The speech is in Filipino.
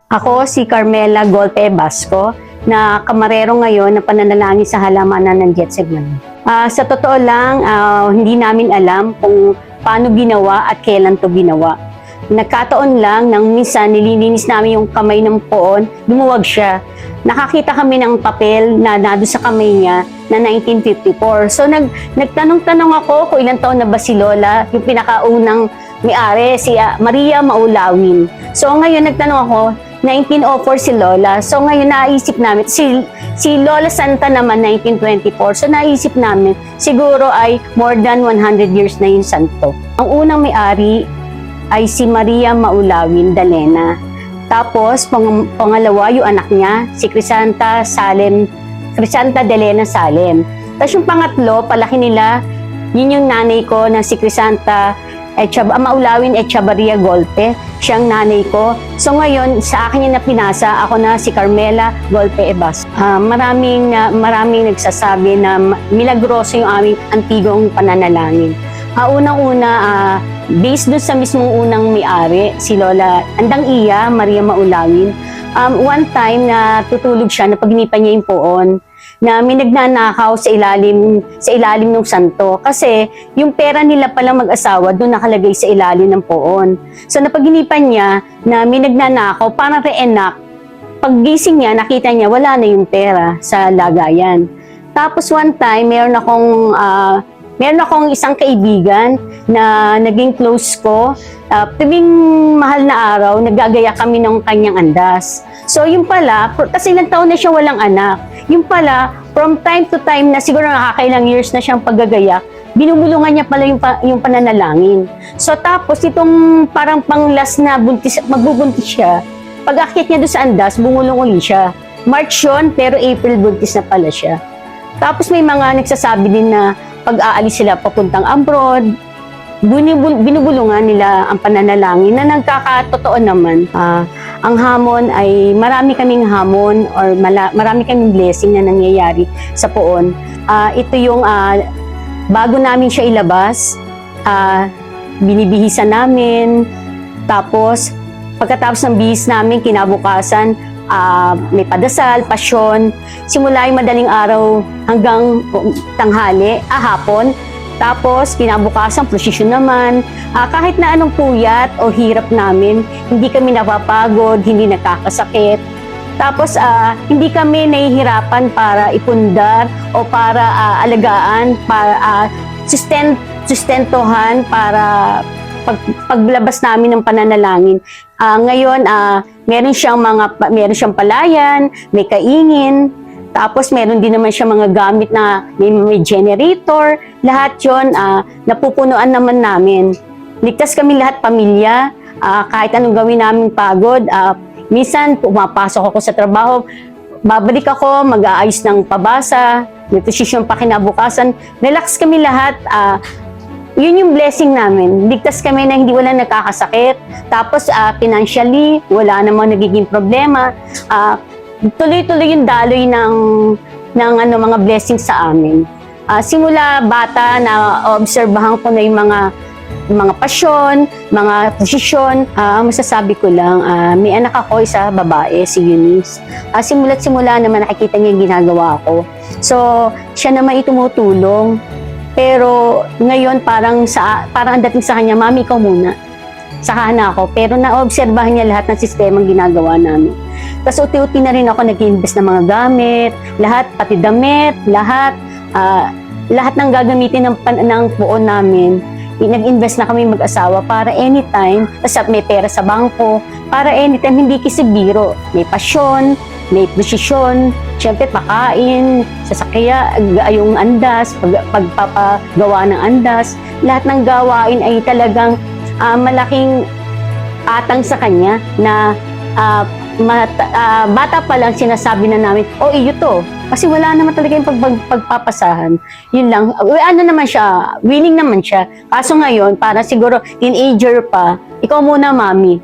Ako si Carmela Golpe Basco na kamarero ngayon na pananalangin sa halamanan ng Gethsemane. Sa totoo lang, hindi namin alam kung paano ginawa at kailan to ginawa. Nagkataon lang nang minsan nililinis namin yung kamay ng poon, lumuwag siya. Nakakita kami ng papel na nado sa kamay niya na 1954. So nagtanong-tanong ako kung ilang taon na ba si Lola, yung pinakaunang may-ari, si Maria Maulawin. So ngayon nagtanong ako, 1904 si Lola. So ngayon naisip namin, si Lola Santa naman 1924. So naisip namin, siguro ay more than 100 years na yung santo. Ang unang may-ari ay si Maria Maulawin Dalena. Tapos pangalawa yung anak niya, si Crisanta Delena Salem. Tapos yung pangatlo, palaki nila, yun yung nanay ko na si Crisanta Maulawin Echavarria Golpe, siyang nanay ko. So ngayon, sa akin yung napinasa, ako na si Carmela Golpe Basco. Maraming nagsasabi na milagroso yung aming antigong pananalangin. Unang-una, based dun sa mismong unang may-ari, si Lola Andang Iya, Maria Maulawin, one time na tutulog siya, napaginipan niya yung poon, na may nagnanakaw sa ilalim ng santo. Kasi yung pera nila palang mag-asawa doon nakalagay sa ilalim ng poon. So napaginipan niya na may nagnanakaw, parang reenact. Paggising niya, nakita niya wala na yung pera sa lagayan. Tapos one time, meron akong isang kaibigan na naging close ko. Tuwing mahal na araw, naggagaya kami ng kanyang andas. So yung pala, kasi ilang taon na siya walang anak. Yung pala, from time to time na siguro nakakailang years na siyang paggagaya, binubulungan niya pala yung pananalangin. So tapos itong parang pang-last na magbubuntis siya, pag-akit niya doon sa andas, bumulong uli siya. March yun, pero April buntis na pala siya. Tapos may mga nagsasabi din na pag-aalis sila papuntang abroad, binubulungan nila ang pananalangin na nagkakatotoo naman. Ang hamon ay marami kaming hamon or marami kaming blessing na nangyayari sa poon. Ito yung bago namin siya ilabas, binibihisan namin, tapos pagkatapos ng bihis namin, kinabukasan, may padasal, pasyon, simula yung madaling araw hanggang tanghali, hapon. Tapos, kinabukasan, prosesyon naman. Kahit na anong puyat o hirap namin, hindi kami napapagod, hindi nakakasakit. Tapos, hindi kami nahihirapan para ipundar o para alagaan, para sustentuhan, para paglabas namin ng pananalangin. Ngayon, meron siyang palayan, may kaingin, tapos meron din naman siya mga gamit na may generator. Lahat yun, napupunuan naman namin. Ligtas kami lahat, pamilya, kahit anong gawin namin pagod. Minsan, pumapasok ako sa trabaho, babalik ako, mag-aayos ng pabasa, may posisyon pa kinabukasan. Relax kami lahat. Yun yung blessing namin. Ligtas kami na hindi wala nakakasakit. Tapos financially, wala namang nagiging problema. Tuloy-tuloy yung daloy ng mga blessings sa amin. Simula bata na obserbahan ko na yung mga pasyon, mga posisyon. Masasabi ko lang, may anak ako, isa babae, si Eunice. Simula't-simula naman nakikita niya yung ginagawa ko. So, siya naman itumutulong. Pero ngayon parang ang dating sa kanya, mami, ikaw muna. Saka na ako. Pero naobserbahan niya lahat ng sistemang ginagawa namin. Tapos uti-uti na rin ako nag-invest ng mga gamit, lahat, pati damit, lahat ng gagamitin ng poon namin. Nag-invest na kami mag-asawa para anytime, tapos may pera sa bangko, para anytime hindi kisibiro. May pasyon, may posisyon, siyempre pakain, sasakyan, yung andas, pagpapagawa ng andas. Lahat ng gawain ay talagang malaking atang sa kanya na bata pa lang sinasabi na namin, iyo to. Kasi wala naman talaga yung pagpapasahan. Yun lang. Ano naman siya, willing naman siya. Kaso ngayon, para siguro teenager pa, ikaw muna, mami.